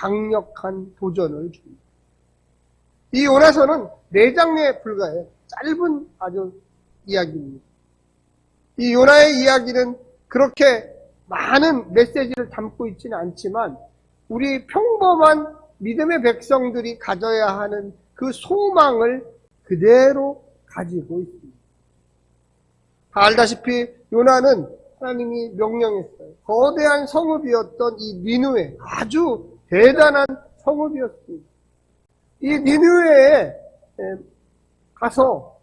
강력한 도전을 줍니다. 이 요나서는 4장에 불과해요. 짧은 아주 이야기입니다. 이 요나의 이야기는 그렇게 많은 메시지를 담고 있지는 않지만 우리 평범한 믿음의 백성들이 가져야 하는 그 소망을 그대로 가지고 있습니다. 다 알다시피 요나는 하나님이 명령했어요. 거대한 성읍이었던 이 니느웨, 아주 대단한 성읍이었습니다. 이 니느웨에 가서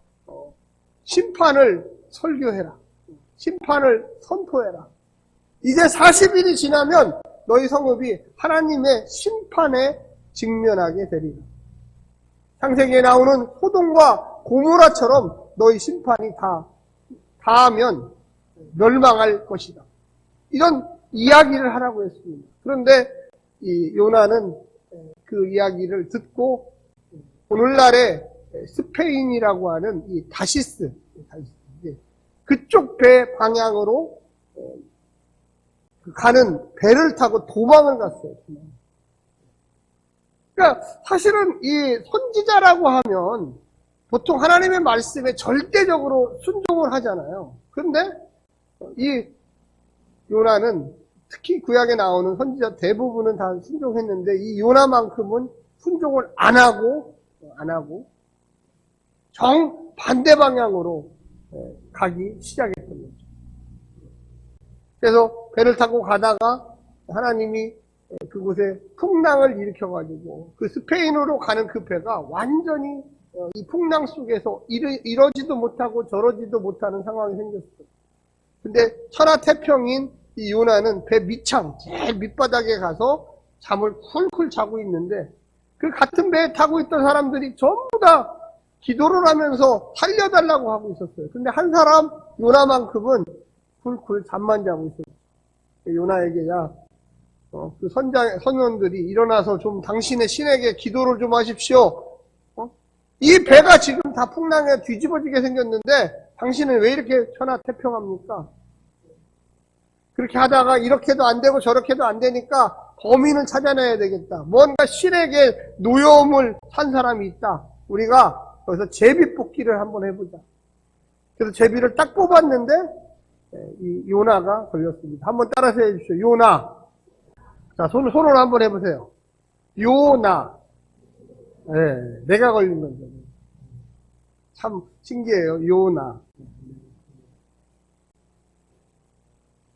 심판을 설교해라. 심판을 선포해라. 이제 40일이 지나면 너희 성읍이 하나님의 심판에 직면하게 되리라. 창세기에 나오는 소돔과 고모라처럼 너희 심판이 닿으면 멸망할 것이다. 이런 이야기를 하라고 했습니다. 그런데 이 요나는 그 이야기를 듣고 오늘날의 스페인이라고 하는 이 다시스 그쪽 배 방향으로 가는 배를 타고 도망을 갔어요. 그러니까 사실은 이 선지자라고 하면 보통 하나님의 말씀에 절대적으로 순종을 하잖아요. 그런데 이 요나는 특히 구약에 나오는 선지자 대부분은 다 순종했는데 이 요나만큼은 순종을 안 하고 정반대 방향으로 가기 시작했던 거죠. 그래서 배를 타고 가다가 하나님이 그곳에 풍랑을 일으켜가지고 그 스페인으로 가는 그 배가 완전히 이 풍랑 속에서 이러지도 못하고 저러지도 못하는 상황이 생겼어요. 근데 천하태평인 이 요나는 배 밑창 제일 밑바닥에 가서 잠을 쿨쿨 자고 있는데 그 같은 배에 타고 있던 사람들이 전부 다 기도를 하면서 살려달라고 하고 있었어요. 근데 한 사람 요나만큼은 쿨쿨 잠만 자고 있었어요. 요나에게 그 선원들이 일어나서 좀 당신의 신에게 기도를 좀 하십시오. 이 배가 지금 다 풍랑에 뒤집어지게 생겼는데 당신은 왜 이렇게 천하태평합니까? 그렇게 하다가 이렇게도 안 되고 저렇게도 안 되니까 범인을 찾아내야 되겠다. 뭔가 신에게 노여움을 산 사람이 있다. 우리가 거기서 제비뽑기를 한번 해보자. 그래서 제비를 딱 뽑았는데 이 요나가 걸렸습니다. 한번 따라서 해주십시오. 요나. 자, 손으로 한번 해보세요. 요나. 네, 내가 걸린 건데. 참 신기해요. 요나.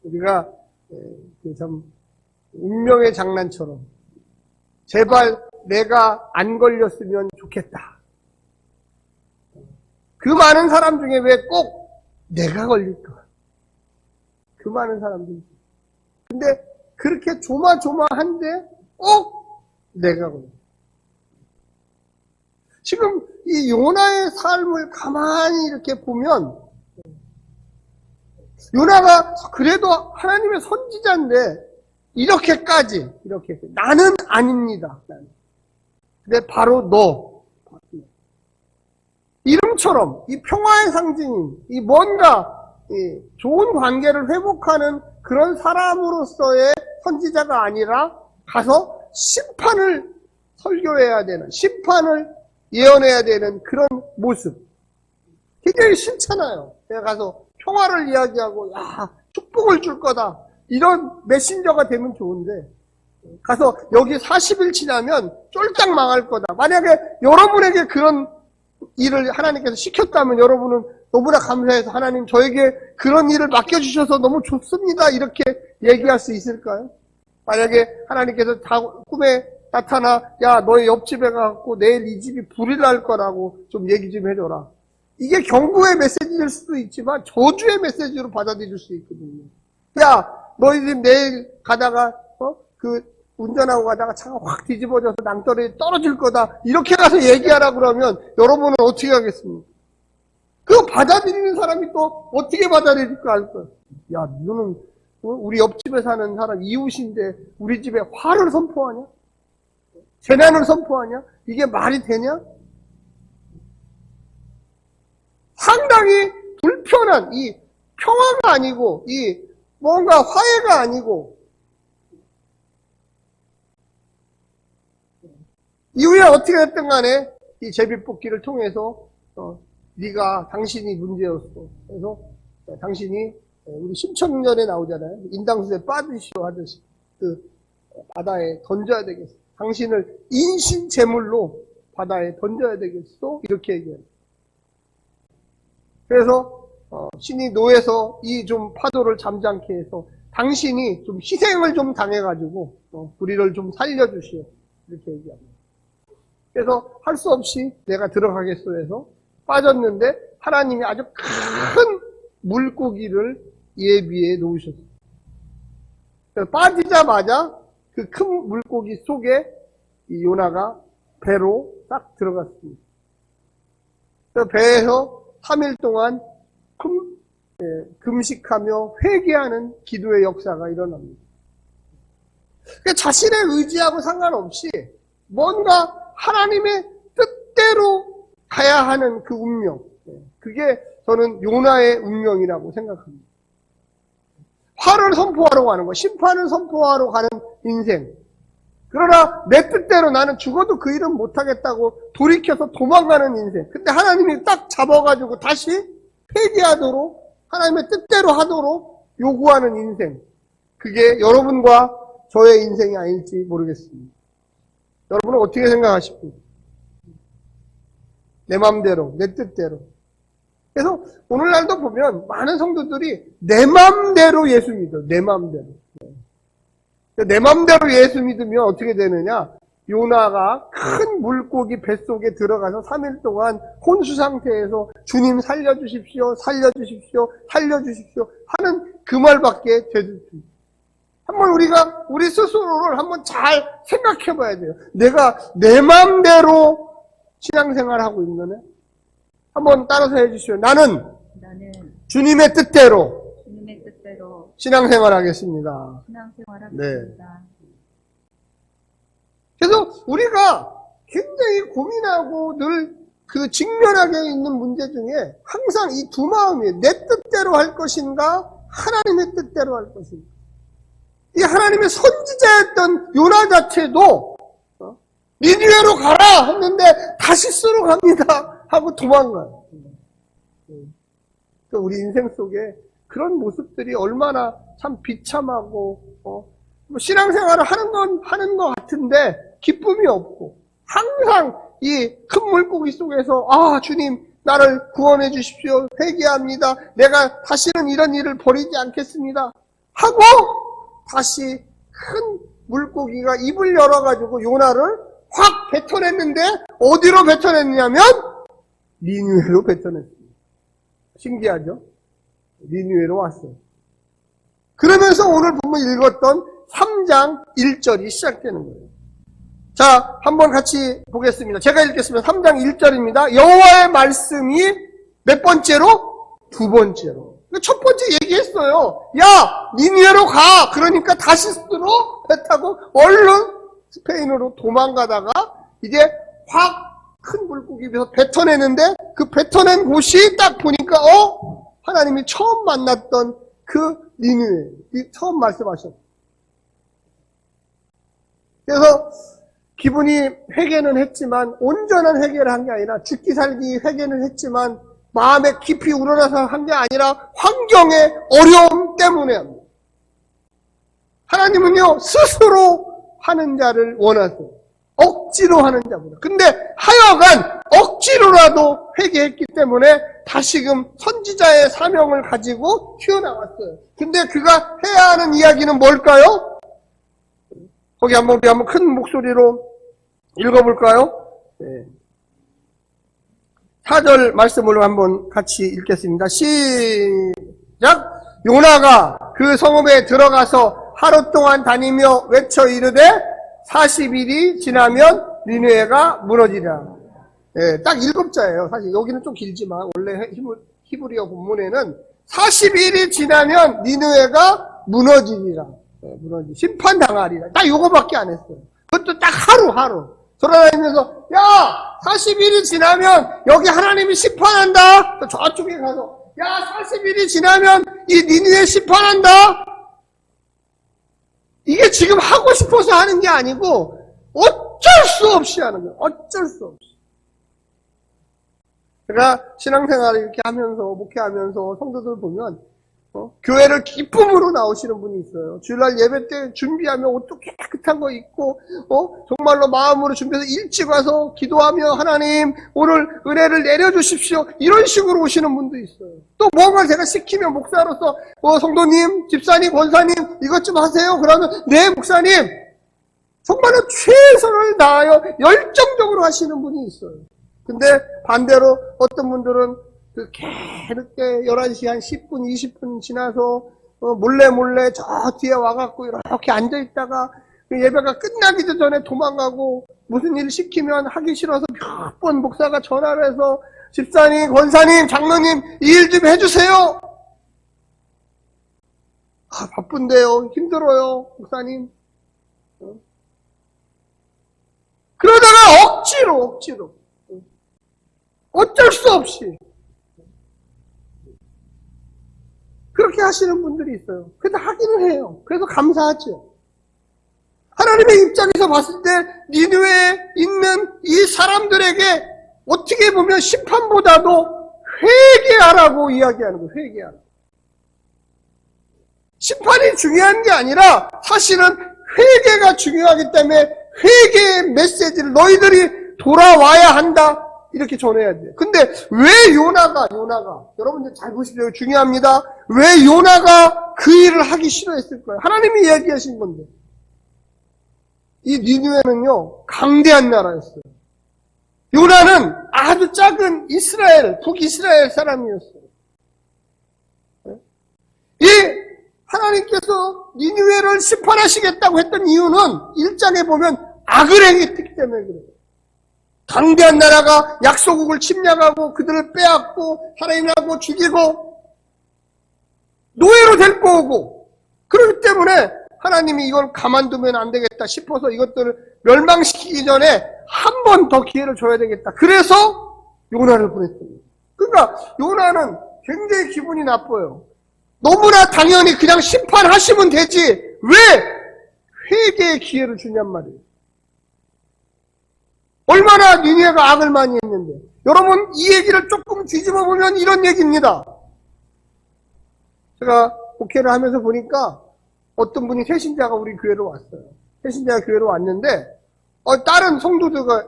우리가 참 운명의 장난처럼 제발 내가 안 걸렸으면 좋겠다. 그 많은 사람 중에 왜 꼭 내가 걸릴까? 그 많은 사람들이. 근데 그렇게 조마조마한데 꼭 내가 걸려. 지금 이 요나의 삶을 가만히 이렇게 보면 요나가 그래도 하나님의 선지자인데 이렇게 나는 아닙니다. 근데 바로 너 이름처럼 이 평화의 상징인 이 뭔가 좋은 관계를 회복하는 그런 사람으로서의 선지자가 아니라 가서 심판을 설교해야 되는, 심판을 예언해야 되는 그런 모습. 굉장히 싫잖아요. 내가 가서 평화를 이야기하고 야 축복을 줄 거다 이런 메신저가 되면 좋은데 가서 여기 40일 지나면 쫄딱 망할 거다. 만약에 여러분에게 그런 일을 하나님께서 시켰다면 여러분은 너무나 감사해서 하나님 저에게 그런 일을 맡겨주셔서 너무 좋습니다 이렇게 얘기할 수 있을까요? 만약에 하나님께서 꿈에 나타나 야 너의 옆집에 가갖고 내일 이 집이 불이 날 거라고 좀 얘기 좀 해줘라. 이게 경고의 메시지일 수도 있지만 저주의 메시지로 받아들일 수 있거든요. 야 너희 집 내일 가다가 운전하고 가다가 차가 확 뒤집어져서 낭떠러지 떨어질 거다 이렇게 가서 얘기하라 그러면 여러분은 어떻게 하겠습니까? 그거 받아들이는 사람이 또 어떻게 받아들일까 할 거예요. 야 너는 우리 옆집에 사는 사람 이웃인데 우리 집에 화를 선포하냐? 재난을 선포하냐? 이게 말이 되냐? 상당히 불편한 이 평화가 아니고 이 뭔가 화해가 아니고 이후에 어떻게 됐든 간에 이 제비뽑기를 통해서 당신이 문제였어. 그래서 당신이 우리 심청년에 나오잖아요. 인당수에 빠지시오 하듯이 그 바다에 던져야 되겠어. 당신을 인신제물로 바다에 던져야 되겠어. 이렇게 얘기해요. 그래서 신이 노에서 이 좀 파도를 잠잠케 해서 당신이 좀 희생을 좀 당해가지고 우리를 좀 살려주시오. 이렇게 얘기합니다. 그래서 할 수 없이 내가 들어가겠소 해서 빠졌는데 하나님이 아주 큰 물고기를 예비해 놓으셨어요. 그래서 빠지자마자 그 큰 물고기 속에 이 요나가 배로 딱 들어갔습니다. 그래서 배에서 3일 동안 금식하며 회개하는 기도의 역사가 일어납니다. 그러니까 자신의 의지하고 상관없이 뭔가 하나님의 뜻대로 가야 하는 그 운명, 그게 저는 요나의 운명이라고 생각합니다. 화를 선포하러 가는 거, 심판을 선포하러 가는 인생. 그러나 내 뜻대로 나는 죽어도 그 일은 못하겠다고 돌이켜서 도망가는 인생. 근데 하나님이 딱 잡아가지고 다시 회개하도록 하나님의 뜻대로 하도록 요구하는 인생. 그게 여러분과 저의 인생이 아닐지 모르겠습니다. 여러분은 어떻게 생각하십니까? 내 맘대로, 내 뜻대로. 그래서 오늘날도 보면 많은 성도들이 내 맘대로 예수 믿어. 내 맘대로. 내 맘대로 예수 믿으면 어떻게 되느냐? 요나가 큰 물고기 뱃속에 들어가서 3일 동안 혼수 상태에서 주님 살려주십시오, 살려주십시오, 살려주십시오 하는 그 말밖에 되지. 한번 우리가 우리 스스로를 한번 잘 생각해 봐야 돼요. 내가 내 맘대로 신앙생활하고 있는 애? 한번 따라서 해주시오. 나는 주님의 뜻대로 신앙생활 하겠습니다. 네. 그래서 우리가 굉장히 고민하고 늘 그 직면하게 있는 문제 중에 항상 이 두 마음이에요. 내 뜻대로 할 것인가, 하나님의 뜻대로 할 것인가. 이 하나님의 선지자였던 요나 자체도 니느웨로 가라 했는데 다시 쓰러 갑니다 하고 도망가요. 또 우리 인생 속에 그런 모습들이 얼마나 참 비참하고, 뭐 신앙생활을 하는 것 같은데, 기쁨이 없고, 항상 이 큰 물고기 속에서, 주님, 나를 구원해 주십시오. 회개합니다. 내가 다시는 이런 일을 벌이지 않겠습니다. 하고, 다시 큰 물고기가 입을 열어가지고 요나를 확 뱉어냈는데, 어디로 뱉어냈냐면, 니느웨로 뱉어냈습니다. 신기하죠? 니느웨로 왔어요. 그러면서 오늘 보면 읽었던 3장 1절이 시작되는 거예요. 자, 한번 같이 보겠습니다. 제가 읽겠습니다. 3장 1절입니다. 여호와의 말씀이 몇 번째로? 두 번째로. 첫 번째 얘기했어요. 야, 니느웨로 가! 그러니까 다시스로 배 타고 얼른 스페인으로 도망가다가 이제 확 큰 물고기에서 뱉어내는데 그 뱉어낸 곳이 딱 보니까 하나님이 처음 만났던 그 니느웨, 처음 말씀하셨어요. 그래서 기분이 회개는 했지만 온전한 회개를 한 게 아니라 죽기 살기 회개는 했지만 마음에 깊이 우러나서 한 게 아니라 환경의 어려움 때문에 합니다. 하나님은요 스스로 하는 자를 원하세요. 억지로 하는 자보다. 근데 하여간 억지로라도 회개했기 때문에 다시금 선지자의 사명을 가지고 튀어나왔어요. 근데 그가 해야 하는 이야기는 뭘까요? 거기 우리 한번 큰 목소리로 읽어볼까요? 네. 4절 말씀을 한번 같이 읽겠습니다. 시작! 요나가 그 성읍에 들어가서 하루 동안 다니며 외쳐 이르되 40일이 지나면 니느웨가 무너지리라. 네, 딱 7자예요. 사실 여기는 좀 길지만 원래 히브리어 본문에는 40일이 지나면 니느웨가 무너지리라. 네, 심판당하리라. 딱 요거밖에 안 했어요. 그것도 딱 하루. 돌아다니면서, 야! 40일이 지나면 여기 하나님이 심판한다! 저쪽에 가서, 야! 40일이 지나면 이 니느웨 심판한다! 이게 지금 하고 싶어서 하는 게 아니고, 어쩔 수 없이 하는 거예요. 어쩔 수 없이. 제가 신앙생활을 이렇게 하면서, 목회하면서 성도들 보면, 교회를 기쁨으로 나오시는 분이 있어요. 주일날 예배 때 준비하면 옷도 깨끗한 거 입고, 정말로 마음으로 준비해서 일찍 와서 기도하며 하나님 오늘 은혜를 내려주십시오. 이런 식으로 오시는 분도 있어요. 또 뭔가 제가 시키면 목사로서 성도님, 집사님, 권사님 이것 좀 하세요. 그러면 네 목사님 정말로 최선을 다하여 열정적으로 하시는 분이 있어요. 근데 반대로 어떤 분들은 늦게 11시 한 10분, 20분 지나서 몰래 저 뒤에 와갖고 이렇게 앉아있다가 예배가 끝나기도 전에 도망가고 무슨 일 시키면 하기 싫어서 몇 번 목사가 전화를 해서 집사님, 권사님, 장로님 이 일 좀 해주세요. 바쁜데요. 힘들어요. 목사님. 그러다가 억지로 어쩔 수 없이 그렇게 하시는 분들이 있어요. 그래서 하기는 해요. 그래서 감사하죠. 하나님의 입장에서 봤을 때 니느웨에 있는 이 사람들에게 어떻게 보면 심판보다도 회개하라고 이야기하는 거예요. 회개하라. 심판이 중요한 게 아니라 사실은 회개가 중요하기 때문에 회개의 메시지를 너희들이 돌아와야 한다. 이렇게 전해야 돼요. 근데 왜 요나가 여러분들 잘 보십시오. 중요합니다. 왜 요나가 그 일을 하기 싫어했을까요? 하나님이 이야기하신 건데. 이 니느웨는요 강대한 나라였어요. 요나는 아주 작은 북이스라엘 사람이었어요. 이 하나님께서 니느웨를 심판하시겠다고 했던 이유는 1장에 보면 악을 행했기 때문에 그래요. 강대한 나라가 약소국을 침략하고 그들을 빼앗고 살인하고 죽이고 노예로 데리고 오고 그렇기 때문에 하나님이 이걸 가만두면 안 되겠다 싶어서 이것들을 멸망시키기 전에 한 번 더 기회를 줘야 되겠다. 그래서 요나를 보냈습니다. 그러니까 요나는 굉장히 기분이 나빠요. 너무나 당연히 그냥 심판하시면 되지 왜 회개의 기회를 주냔 말이에요. 얼마나 니느웨가 악을 많이 했는데. 여러분 이 얘기를 조금 뒤집어 보면 이런 얘기입니다. 제가 목회를 하면서 보니까 어떤 분이 새신자가 우리 교회로 왔어요. 새신자가 교회로 왔는데 다른 성도들과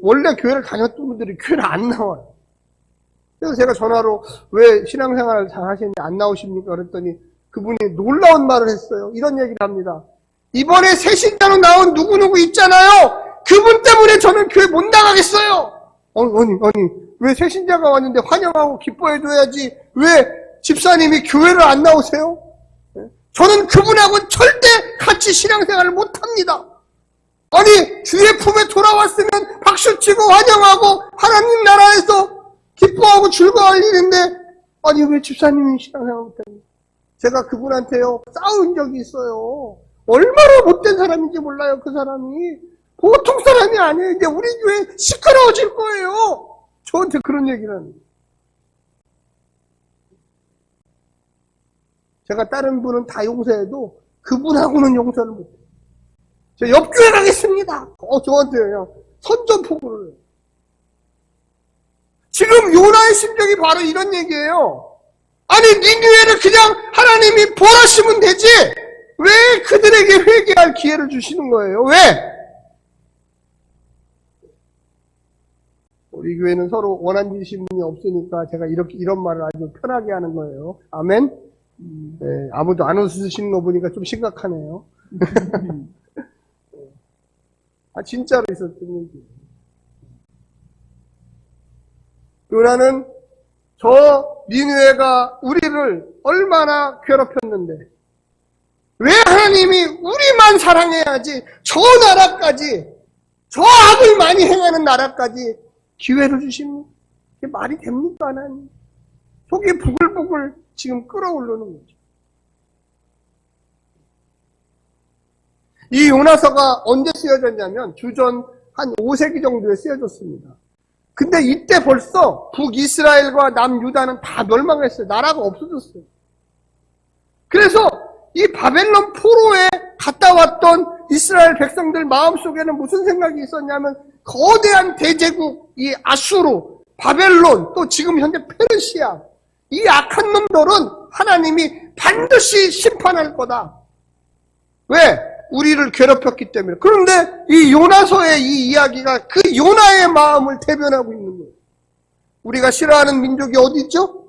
원래 교회를 다녔던 분들이 교회를 안 나와요. 그래서 제가 전화로 왜 신앙생활을 잘 하시는데 안 나오십니까? 그랬더니 그분이 놀라운 말을 했어요. 이런 얘기를 합니다. 이번에 새신자로 나온 누구누구 있잖아요. 그분 때문에 저는 교회 못 나가겠어요. 아니, 왜 새신자가 왔는데 환영하고 기뻐해줘야지 왜 집사님이 교회를 안 나오세요? 저는 그분하고는 절대 같이 신앙생활을 못합니다. 아니, 주의 품에 돌아왔으면 박수치고 환영하고 하나님 나라에서 기뻐하고 즐거워할 일인데 아니 왜 집사님이 신앙생활 못합니까? 제가 그분한테요 싸운 적이 있어요. 얼마나 못된 사람인지 몰라요. 그 사람이 보통 사람이 아니에요. 이제 우리 교회 시끄러워질 거예요. 저한테 그런 얘기를 합니다. 제가 다른 분은 다 용서해도 그분하고는 용서를 못해요. 저 옆교회 가겠습니다. 저한테 그냥 선전포고를 해요. 지금 요나의 심정이 바로 이런 얘기예요. 아니 니느웨를 그냥 하나님이 벌하시면 되지 왜 그들에게 회개할 기회를 주시는 거예요? 왜? 우리 교회는 서로 원한지신 분이 없으니까 제가 이런 말을 아주 편하게 하는 거예요. 아멘? 네, 아무도 안 웃으시는 거 보니까 좀 심각하네요. 진짜로 있었던 얘기. 요나는 저 니느웨가 우리를 얼마나 괴롭혔는데 왜 하나님이 우리만 사랑해야지 저 나라까지 저 악을 많이 행하는 나라까지 기회를 주십니까? 이게 말이 됩니까 하나님? 속이 부글부글 지금 끓어오르는 거죠. 이 요나서가 언제 쓰여졌냐면 주전 한 5세기 정도에 쓰여졌습니다. 근데 이때 벌써 북이스라엘과 남유다는 다 멸망했어요. 나라가 없어졌어요. 그래서 이 바벨론 포로에 갔다 왔던 이스라엘 백성들 마음속에는 무슨 생각이 있었냐면 거대한 대제국 이 아수르, 바벨론, 또 지금 현재 페르시아 이 악한 놈들은 하나님이 반드시 심판할 거다. 왜? 우리를 괴롭혔기 때문에. 그런데 이 요나서의 이 이야기가 그 요나의 마음을 대변하고 있는 거예요. 우리가 싫어하는 민족이 어디 있죠?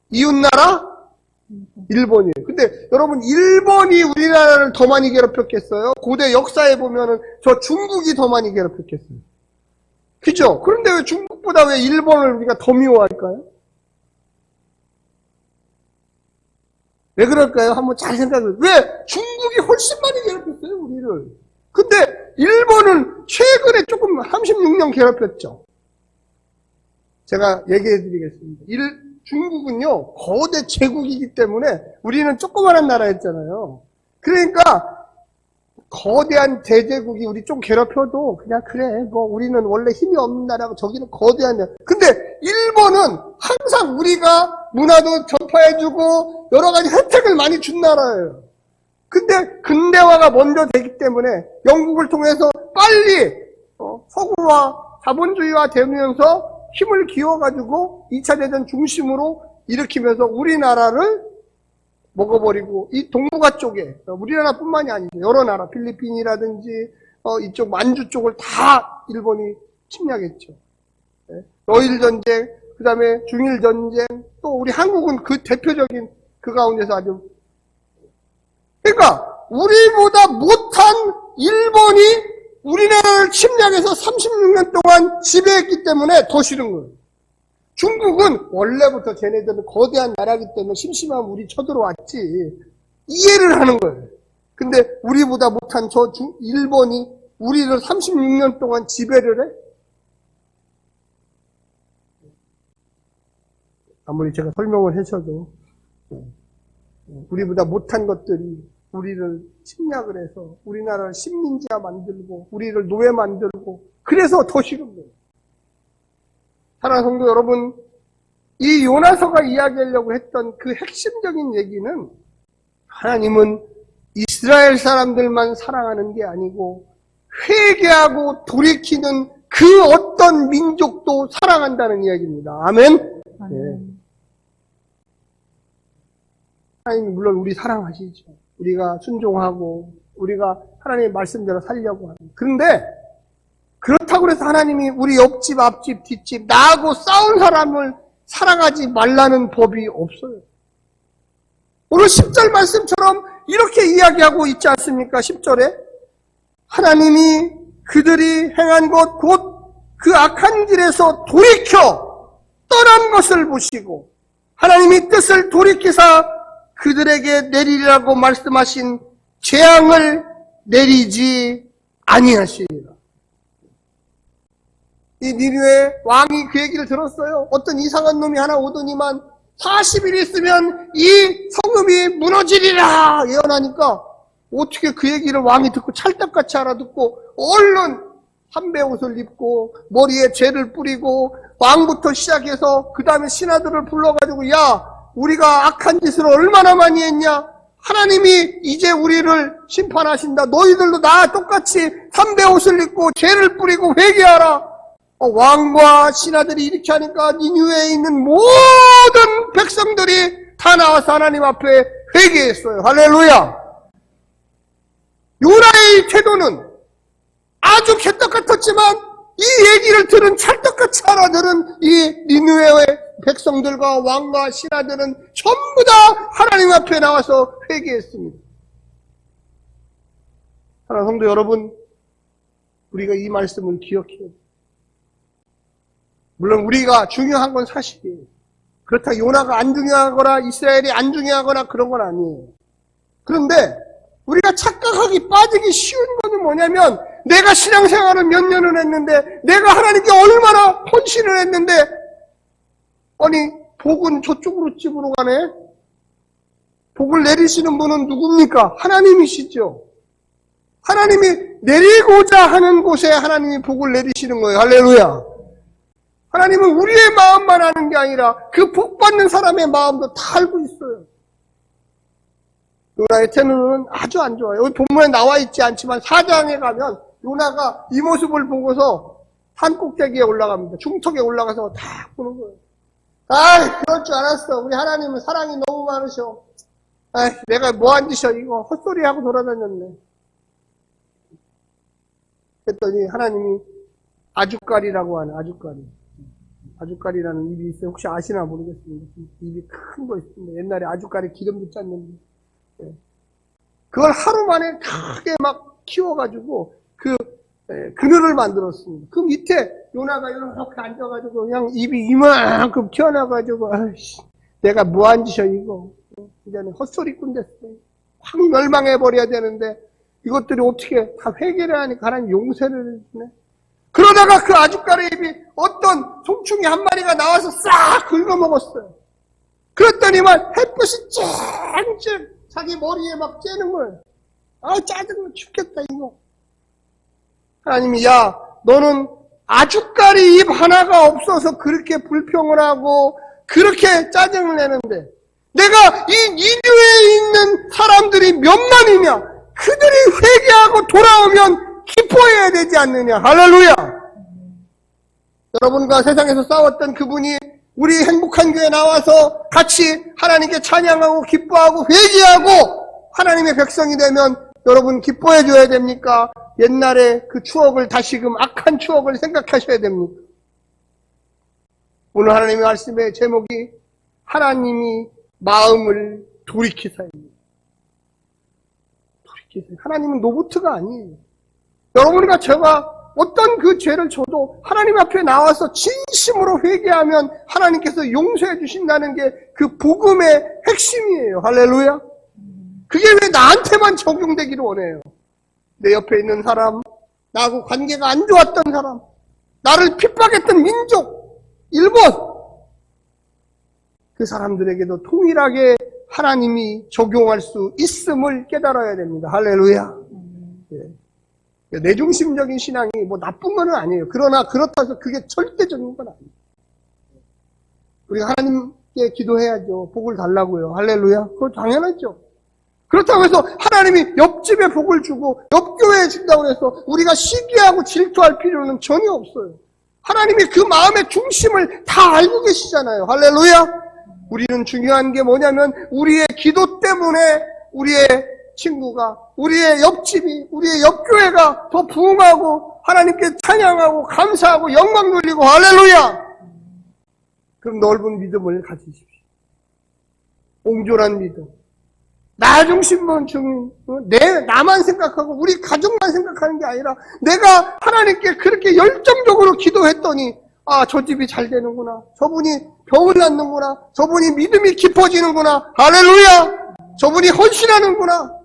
이웃나라? 일본이에요. 근데 여러분 일본이 우리나라를 더 많이 괴롭혔겠어요? 고대 역사에 보면은 저 중국이 더 많이 괴롭혔겠어요. 그죠? 그런데 왜 중국보다 왜 일본을 우리가 더 미워할까요? 왜 그럴까요? 한번 잘 생각해보세요. 왜? 중국이 훨씬 많이 괴롭혔어요, 우리를. 근데 일본은 최근에 조금 36년 괴롭혔죠. 제가 얘기해드리겠습니다. 중국은요, 거대 제국이기 때문에 우리는 조그마한 나라였잖아요. 그러니까 거대한 대제국이 우리 좀 괴롭혀도 그냥 그래, 우리는 원래 힘이 없는 나라고 저기는 거대한 나라. 근데 일본은 항상 우리가 문화도 전파해주고 여러 가지 혜택을 많이 준 나라예요. 근데 근대화가 먼저 되기 때문에 영국을 통해서 빨리 서구와 자본주의화 되면서 힘을 기워가지고 2차 대전 중심으로 일으키면서 우리나라를 먹어버리고 이 동북아 쪽에 우리나라뿐만이 아니죠. 여러 나라 필리핀이라든지 이쪽 만주 쪽을 다 일본이 침략했죠. 러일 전쟁, 그 다음에 중일 전쟁, 또 우리 한국은 그 대표적인 그 가운데서 아주 그러니까 우리보다 못한 일본이 우리나라를 침략해서 36년 동안 지배했기 때문에 더 싫은 거예요. 중국은 원래부터 쟤네들은 거대한 나라기 때문에 심심하면 우리 쳐들어왔지. 이해를 하는 거예요. 근데 우리보다 못한 저 일본이 우리를 36년 동안 지배를 해? 아무리 제가 설명을 하셔도 우리보다 못한 것들이 우리를 침략을 해서 우리나라를 식민지화 만들고 우리를 노예 만들고 그래서 더 싫은 거예요. 사랑하는 성도 여러분, 이 요나서가 이야기하려고 했던 그 핵심적인 얘기는 하나님은 이스라엘 사람들만 사랑하는 게 아니고 회개하고 돌이키는 그 어떤 민족도 사랑한다는 이야기입니다. 아멘? 아멘. 하나님 물론 우리 사랑하시죠. 우리가 순종하고 우리가 하나님의 말씀대로 살려고 합니다. 그런데 그렇다고 해서 하나님이 우리 옆집, 앞집, 뒷집 나하고 싸운 사람을 사랑하지 말라는 법이 없어요. 오늘 10절 말씀처럼 이렇게 이야기하고 있지 않습니까? 10절에 하나님이 그들이 행한 것 곧 그 악한 길에서 돌이켜 떠난 것을 보시고 하나님이 뜻을 돌이키사 그들에게 내리리라고 말씀하신 재앙을 내리지 아니하시리라. 이 니느웨 왕이 그 얘기를 들었어요. 어떤 이상한 놈이 하나 오더니만 40일 있으면 이 성읍이 무너지리라 예언하니까 어떻게 그 얘기를 왕이 듣고 찰떡같이 알아듣고 얼른 삼배 옷을 입고 머리에 죄를 뿌리고 왕부터 시작해서 그 다음에 신하들을 불러가지고 야 우리가 악한 짓을 얼마나 많이 했냐, 하나님이 이제 우리를 심판하신다, 너희들도 나와 똑같이 삼배 옷을 입고 죄를 뿌리고 회개하라. 왕과 신하들이 이렇게 하니까 니느웨에 있는 모든 백성들이 다 나와서 하나님 앞에 회개했어요. 할렐루야. 요나의 태도는 아주 개떡 같았지만 이 얘기를 들은 찰떡같이 알아들은 이 니느웨의 백성들과 왕과 신하들은 전부 다 하나님 앞에 나와서 회개했습니다. 사랑하는 성도 여러분, 우리가 이 말씀을 기억해야 돼요. 물론 우리가 중요한 건 사실이에요. 그렇다고 요나가 안 중요하거나 이스라엘이 안 중요하거나 그런 건 아니에요. 그런데 우리가 착각하기 빠지기 쉬운 거는 뭐냐면 내가 신앙생활을 몇 년을 했는데 내가 하나님께 얼마나 헌신을 했는데 아니 복은 저쪽으로 집으로 가네. 복을 내리시는 분은 누굽니까? 하나님이시죠. 하나님이 내리고자 하는 곳에 하나님이 복을 내리시는 거예요. 할렐루야. 하나님은 우리의 마음만 아는 게 아니라 그 복 받는 사람의 마음도 다 알고 있어요. 요나의 태도는 아주 안 좋아요. 여기 본문에 나와 있지 않지만 4장에 가면 요나가 이 모습을 보고서 산 꼭대기에 올라갑니다. 중턱에 올라가서 다 보는 거예요. 아, 그럴 줄 알았어. 우리 하나님은 사랑이 너무 많으셔. 아, 내가 뭐한 짓이야 이거 헛소리하고 돌아다녔네. 그랬더니 하나님이 아주까리라고 하는 아주까리라는 입이 있어요. 혹시 아시나 모르겠습니다. 입이 큰 거 있습니다. 옛날에 아주까리 기름도 짰는데 그걸 하루 만에 크게 막 키워가지고 그늘을 만들었습니다. 그 밑에 요나가 이렇게 앉아가지고 그냥 입이 이만큼 튀어나가지고 아이씨 내가 뭐한 짓이야 이거 이제는 헛소리꾼 됐어요. 확 멸망해버려야 되는데 이것들이 어떻게 다 회개를 하니까 하나님 용서를 해주네. 그러다가 그 아주까리 입이 어떤 송충이 한 마리가 나와서 싹 긁어먹었어요. 그랬더니만 햇빛이 쨍쨍 자기 머리에 막 쬐는 거예요. 아 짜증나 죽겠다 이거. 하나님이 야 너는 아주까리 입 하나가 없어서 그렇게 불평을 하고 그렇게 짜증을 내는데 내가 이 니느웨에 있는 사람들이 몇만이냐 그들이 회개하고 돌아오면 기뻐해야 되지 않느냐. 할렐루야. 여러분과 세상에서 싸웠던 그분이 우리 행복한 교회에 나와서 같이 하나님께 찬양하고 기뻐하고 회개하고 하나님의 백성이 되면 여러분 기뻐해 줘야 됩니까? 옛날에 그 추억을 다시금 악한 추억을 생각하셔야 됩니까? 오늘 하나님의 말씀의 제목이 하나님이 마음을 돌이키사입니다. 돌이키사. 하나님은 로봇가 아니에요. 여러분과 제가 어떤 그 죄를 져도 하나님 앞에 나와서 진심으로 회개하면 하나님께서 용서해 주신다는 게 그 복음의 핵심이에요. 할렐루야. 그게 왜 나한테만 적용되기를 원해요? 내 옆에 있는 사람, 나하고 관계가 안 좋았던 사람, 나를 핍박했던 민족, 일본, 그 사람들에게도 통일하게 하나님이 적용할 수 있음을 깨달아야 됩니다. 할렐루야. 네. 내중심적인 신앙이 뭐 나쁜 건 아니에요. 그러나 그렇다고 해서 그게 절대적인 건 아니에요. 우리가 하나님께 기도해야죠. 복을 달라고요. 할렐루야. 그거 당연하죠. 그렇다고 해서 하나님이 옆집에 복을 주고 옆교회에 준다고 해서 우리가 시기하고 질투할 필요는 전혀 없어요. 하나님이 그 마음의 중심을 다 알고 계시잖아요. 할렐루야. 우리는 중요한 게 뭐냐면 우리의 기도 때문에 우리의 친구가, 우리의 옆집이, 우리의 옆교회가 더 부흥하고 하나님께 찬양하고 감사하고 영광 돌리고 할렐루야! 그럼 넓은 믿음을 가지십시오. 옹졸한 믿음. 나 중심만 나만 생각하고 우리 가족만 생각하는 게 아니라 내가 하나님께 그렇게 열정적으로 기도했더니 저 집이 잘 되는구나. 저분이 병을 낫는구나. 저분이 믿음이 깊어지는구나. 할렐루야! 저분이 헌신하는구나.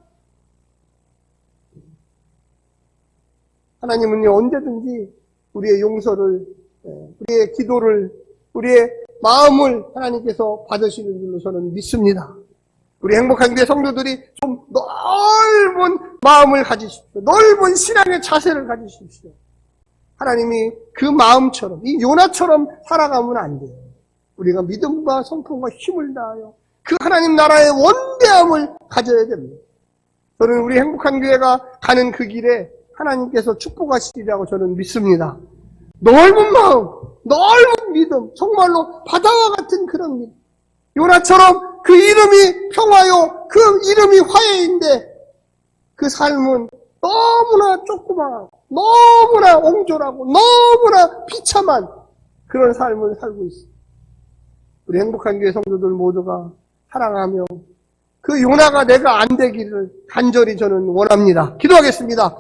하나님은요, 언제든지 우리의 용서를, 우리의 기도를, 우리의 마음을 하나님께서 받으시는 줄로 저는 믿습니다. 우리 행복한 교회 성도들이 좀 넓은 마음을 가지십시오. 넓은 신앙의 자세를 가지십시오. 하나님이 그 마음처럼, 이 요나처럼 살아가면 안 돼요. 우리가 믿음과 성품과 힘을 다하여 그 하나님 나라의 원대함을 가져야 됩니다. 저는 우리 행복한 교회가 가는 그 길에 하나님께서 축복하시리라고 저는 믿습니다. 넓은 마음, 넓은 믿음, 정말로 바다와 같은 그런 믿음. 요나처럼 그 이름이 평화요, 그 이름이 화해인데 그 삶은 너무나 조그마하고 너무나 옹졸하고 너무나 비참한 그런 삶을 살고 있습니다. 우리 행복한 교회 성도들 모두가 사랑하며 그 요나가 내가 안 되기를 간절히 저는 원합니다. 기도하겠습니다.